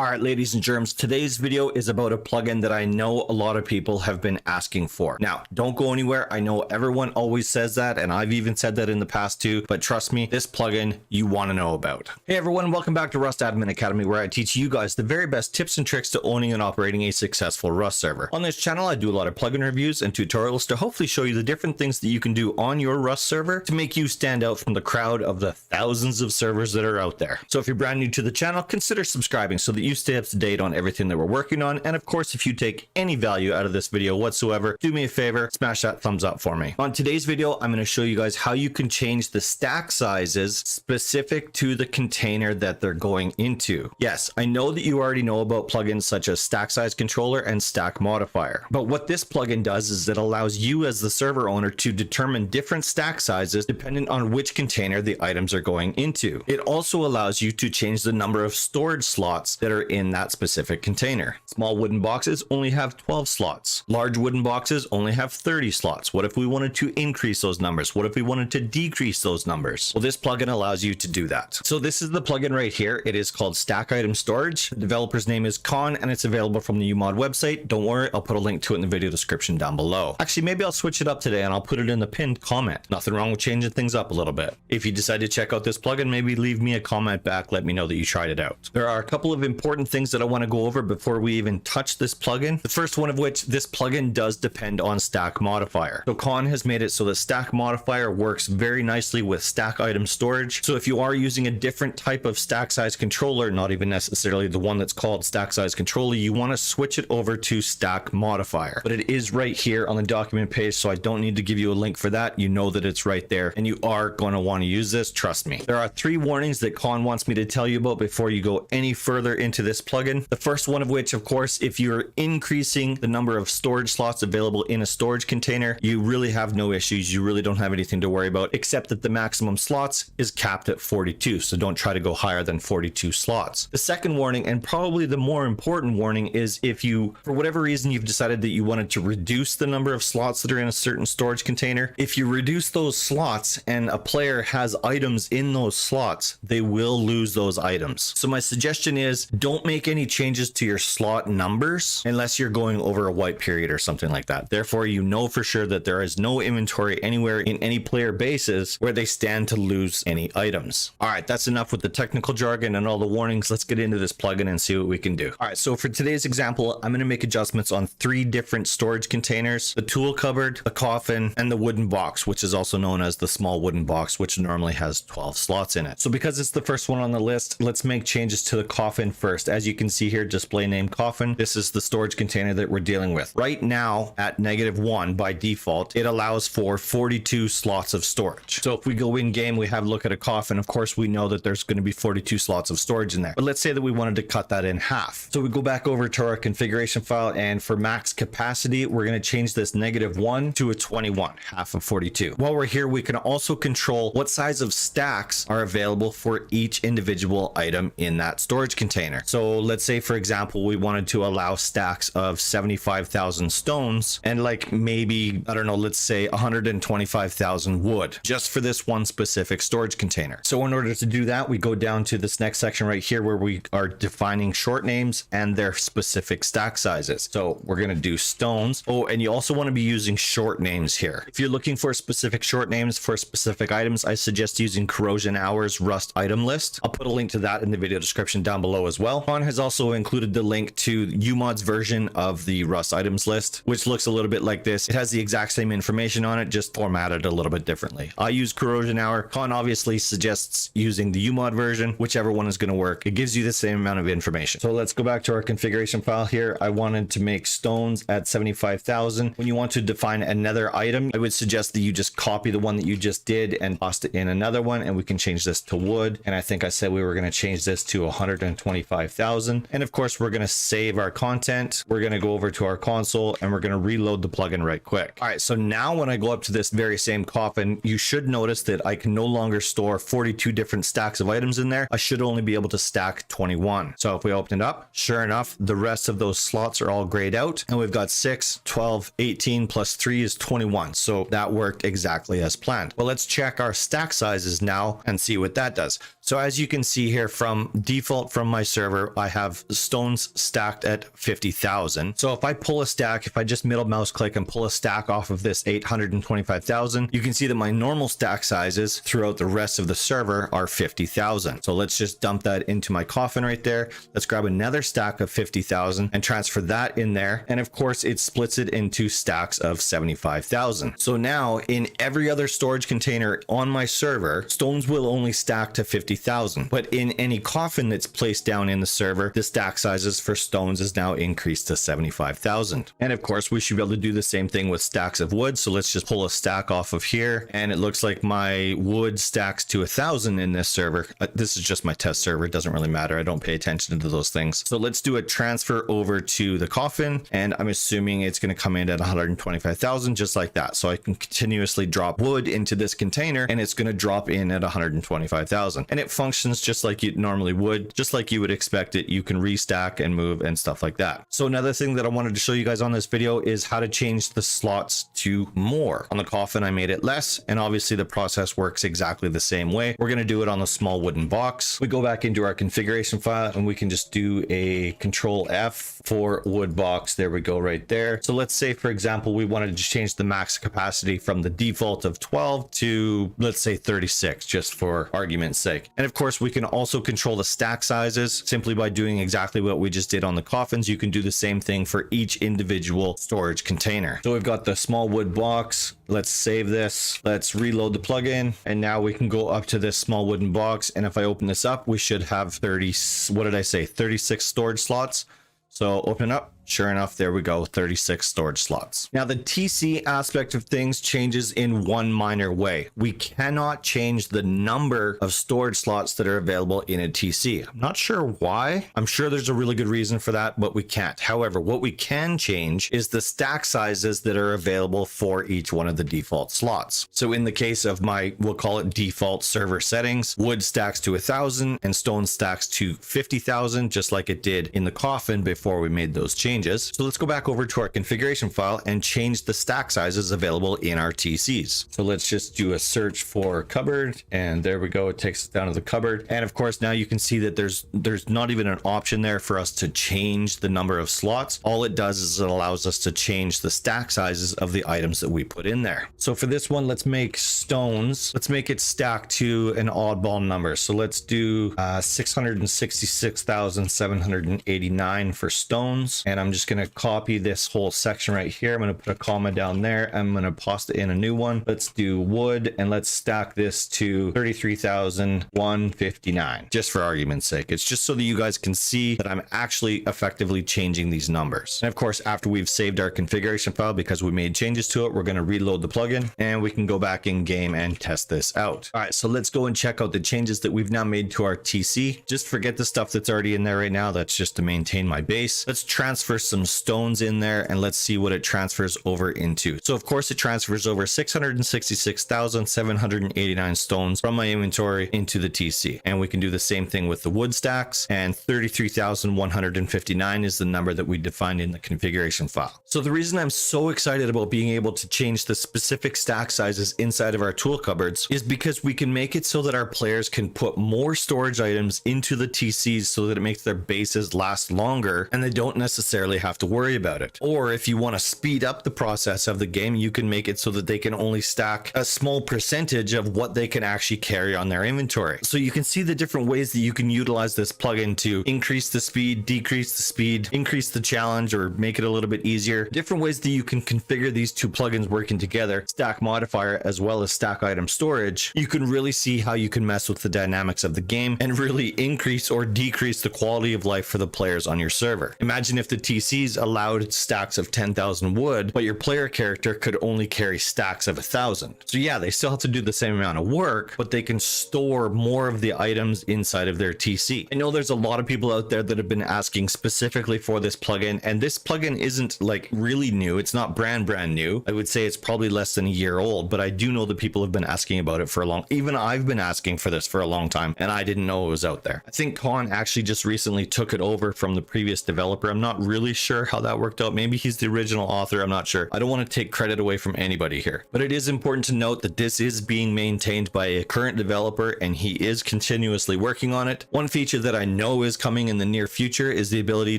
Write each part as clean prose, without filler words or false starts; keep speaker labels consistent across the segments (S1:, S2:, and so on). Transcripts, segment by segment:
S1: All right, ladies and germs, today's video is about a plugin that I know a lot of people have been asking for. Now, don't go anywhere. I know everyone always says that, and I've even said that in the past too, but trust me, this plugin you want to know about. Hey everyone, welcome back to Rust Admin Academy, where I teach you guys the very best tips and tricks to owning and operating a successful Rust server. On this channel, I do a lot of plugin reviews and tutorials to hopefully show you the different things that you can do on your Rust server to make you stand out from the crowd of the thousands of servers that are out there. So if you're brand new to the channel, consider subscribing so that you stay up to date on everything that we're working on. And of course, if you take any value out of this video whatsoever, do me a favor, smash that thumbs up for me. On today's video, I'm going to show you guys how you can change the stack sizes specific to the container that they're going into. Yes, I know that you already know about plugins such as Stack Size Controller and StackModifier, but what this plugin does is it allows you as the server owner to determine different stack sizes depending on which container the items are going into. It also allows you to change the number of storage slots that are in that specific container. Small wooden boxes only have 12 slots. Large wooden boxes only have 30 slots. What if we wanted to increase those numbers? What if we wanted to decrease those numbers? Well, this plugin allows you to do that. So this is the plugin right here. It is called StackItemStorage. The developer's name is Con, and it's available from the uMod website. Don't worry, I'll put a link to it in the video description down below. Actually, maybe I'll switch it up today and I'll put it in the pinned comment. Nothing wrong with changing things up a little bit. If you decide to check out this plugin, maybe leave me a comment back. Let me know that you tried it out. There are a couple of important things that I want to go over before we even touch this plugin. The first one of which, this plugin does depend on StackModifier. So Con has made it so that StackModifier works very nicely with StackItemStorage. So if you are using a different type of stack size controller, not even necessarily the one that's called stack size controller, you want to switch it over to StackModifier. But it is right here on the document page, so I don't need to give you a link for that. You know that it's right there, and you are going to want to use this. Trust me. There are 3 warnings that Con wants me to tell you about before you go any further into this plugin. The first one of which, of course, if you're increasing the number of storage slots available in a storage container, you really have no issues. You really don't have anything to worry about, except that the maximum slots is capped at 42. So don't try to go higher than 42 slots. The second warning, and probably the more important warning, is if you, for whatever reason, you've decided that you wanted to reduce the number of slots that are in a certain storage container. If you reduce those slots and a player has items in those slots, they will lose those items. So my suggestion is don't make any changes to your slot numbers unless you're going over a white period or something like that. Therefore, you know for sure that there is no inventory anywhere in any player bases where they stand to lose any items. All right, that's enough with the technical jargon and all the warnings. Let's get into this plugin and see what we can do. All right, so for today's example, I'm going to make adjustments on 3 different storage containers: the tool cupboard, the coffin, and the wooden box, which is also known as the small wooden box, which normally has 12 slots in it. So because it's the first one on the list, let's make changes to the coffin first. As you can see here, display name coffin. This is the storage container that we're dealing with. Right now at -1 by default, it allows for 42 slots of storage. So if we go in game, we have a look at a coffin. Of course, we know that there's going to be 42 slots of storage in there. But let's say that we wanted to cut that in half. So we go back over to our configuration file, and for max capacity, we're going to change this -1 to a 21, half of 42. While we're here, we can also control what size of stacks are available for each individual item in that storage container. So let's say, for example, we wanted to allow stacks of 75,000 stones and like maybe, I don't know, let's say 125,000 wood just for this one specific storage container. So in order to do that, we go down to this next section right here where we are defining short names and their specific stack sizes. So we're going to do stones. Oh, and you also want to be using short names here. If you're looking for specific short names for specific items, I suggest using Corrosion Hours Rust item list. I'll put a link to that in the video description down below as well. Con has also included the link to uMod's version of the Rust items list, which looks a little bit like this. It has the exact same information on it, just formatted a little bit differently. I use Corrosion Hour. Con obviously suggests using the uMod version, whichever one is going to work. It gives you the same amount of information. So let's go back to our configuration file here. I wanted to make stones at 75,000. When you want to define another item, I would suggest that you just copy the one that you just did and paste it in another one, and we can change this to wood. And I think I said we were going to change this to 125,000. And of course, we're going to save our content. We're going to go over to our console and we're going to reload the plugin right quick. All right, so now when I go up to this very same coffin, you should notice that I can no longer store 42 different stacks of items in there. I should only be able to stack 21. So if we open it up, sure enough, the rest of those slots are all grayed out, and we've got 6, 12, 18 plus 3 is 21. So that worked exactly as planned. Well, let's check our stack sizes now and see what that does. So as you can see here, from default from my server, server, I have stones stacked at 50,000. So if I pull a stack, if I just middle mouse click and pull a stack off of this 825,000, you can see that my normal stack sizes throughout the rest of the server are 50,000. So let's just dump that into my coffin right there. Let's grab another stack of 50,000 and transfer that in there. And of course, it splits it into stacks of 75,000. So now in every other storage container on my server, stones will only stack to 50,000. But in any coffin that's placed down in the server, the stack sizes for stones is now increased to 75,000. And of course, we should be able to do the same thing with stacks of wood. So let's just pull a stack off of here. And it looks like my wood stacks to 1,000 in this server. This is just my test server. It doesn't really matter. I don't pay attention to those things. So let's do a transfer over to the coffin. And I'm assuming it's going to come in at 125,000, just like that. So I can continuously drop wood into this container and it's going to drop in at 125,000. And it functions just like you normally would, just like you would expect it. You can restack and move and stuff like that. So another thing that I wanted to show you guys on this video is how to change the slots to more. On the coffin, I made it less, and obviously the process works exactly the same way. We're going to do it on the small wooden box. We go back into our configuration file and we can just do a Control F for wood box. There we go right there. So let's say, for example, we wanted to change the max capacity from the default of 12 to, let's say, 36, just for argument's sake. And of course, we can also control the stack sizes simply by doing exactly what we just did on the coffins. You can do the same thing for each individual storage container. So we've got the small wood box. Let's save this. Let's reload the plugin. And now we can go up to this small wooden box. And if I open this up, we should have 36 storage slots. So open up. Sure enough, there we go, 36 storage slots. Now the TC aspect of things changes in one minor way. We cannot change the number of storage slots that are available in a TC. I'm not sure why. I'm sure there's a really good reason for that, but we can't. However, what we can change is the stack sizes that are available for each one of the default slots. So in the case of my, we'll call it default server settings, wood stacks to 1,000 and stone stacks to 50,000, just like it did in the coffin before we made those changes. So let's go back over to our configuration file and change the stack sizes available in our TCs. So let's just do a search for cupboard, and there we go. It takes us down to the cupboard. And of course, now you can see that there's not even an option there for us to change the number of slots. All it does is it allows us to change the stack sizes of the items that we put in there. So for this one, let's make stones. Let's make it stack to an oddball number. So let's do 666,789 for stones. And I'm just going to copy this whole section right here. I'm going to put a comma down there. I'm going to paste it in a new one. Let's do wood and let's stack this to 33,159, just for argument's sake. It's just so that you guys can see that I'm actually effectively changing these numbers. And of course, after we've saved our configuration file, because we made changes to it, we're going to reload the plugin and we can go back in game and test this out. All right, so let's go and check out the changes that we've now made to our TC. Just forget the stuff that's already in there right now. That's just to maintain my base. Let's transfer some stones in there and let's see what it transfers over into. So of course it transfers over 666,789 stones from my inventory into the TC. And we can do the same thing with the wood stacks, and 33,159 is the number that we defined in the configuration file. So the reason I'm so excited about being able to change the specific stack sizes inside of our tool cupboards is because we can make it so that our players can put more storage items into the TCs so that it makes their bases last longer and they don't necessarily have to worry about it. Or if you want to speed up the process of the game, you can make it so that they can only stack a small percentage of what they can actually carry on their inventory. So you can see the different ways that you can utilize this plugin to increase the speed, decrease the speed, increase the challenge, or make it a little bit easier. Different ways that you can configure these two plugins working together, StackModifier as well as StackItemStorage. You can really see how you can mess with the dynamics of the game and really increase or decrease the quality of life for the players on your server. Imagine if the TCs allowed stacks of 10,000 wood, but your player character could only carry stacks of 1,000. So yeah, they still have to do the same amount of work, but they can store more of the items inside of their TC. I know there's a lot of people out there that have been asking specifically for this plugin, and this plugin isn't like really new. It's not brand new. I would say it's probably less than a year old, but I do know that people have been asking about it for a long, even I've been asking for this for a long time, and I didn't know it was out there. I think Con actually just recently took it over from the previous developer. I'm not really really sure how that worked out. Maybe he's the original author, I'm not sure. I don't want to take credit away from anybody here, but it is important to note that this is being maintained by a current developer and he is continuously working on it. One feature that I know is coming in the near future is the ability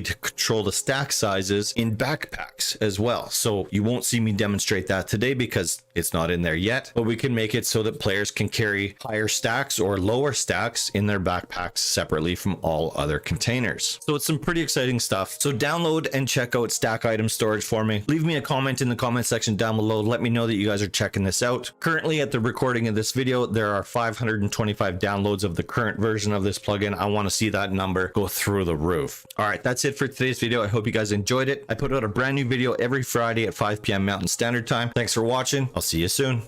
S1: to control the stack sizes in backpacks as well. So you won't see me demonstrate that today because it's not in there yet, but we can make it so that players can carry higher stacks or lower stacks in their backpacks separately from all other containers. So it's some pretty exciting stuff. So download and check out StackItemStorage for me. Leave me a comment in the comment section down below. Let me know that you guys are checking this out. Currently at the recording of this video, there are 525 downloads of the current version of this plugin. I want to see that number go through the roof. All right, that's it for today's video. I hope you guys enjoyed it. I put out a brand new video every Friday at 5 p.m. Mountain Standard Time. Thanks for watching. I'll see you soon.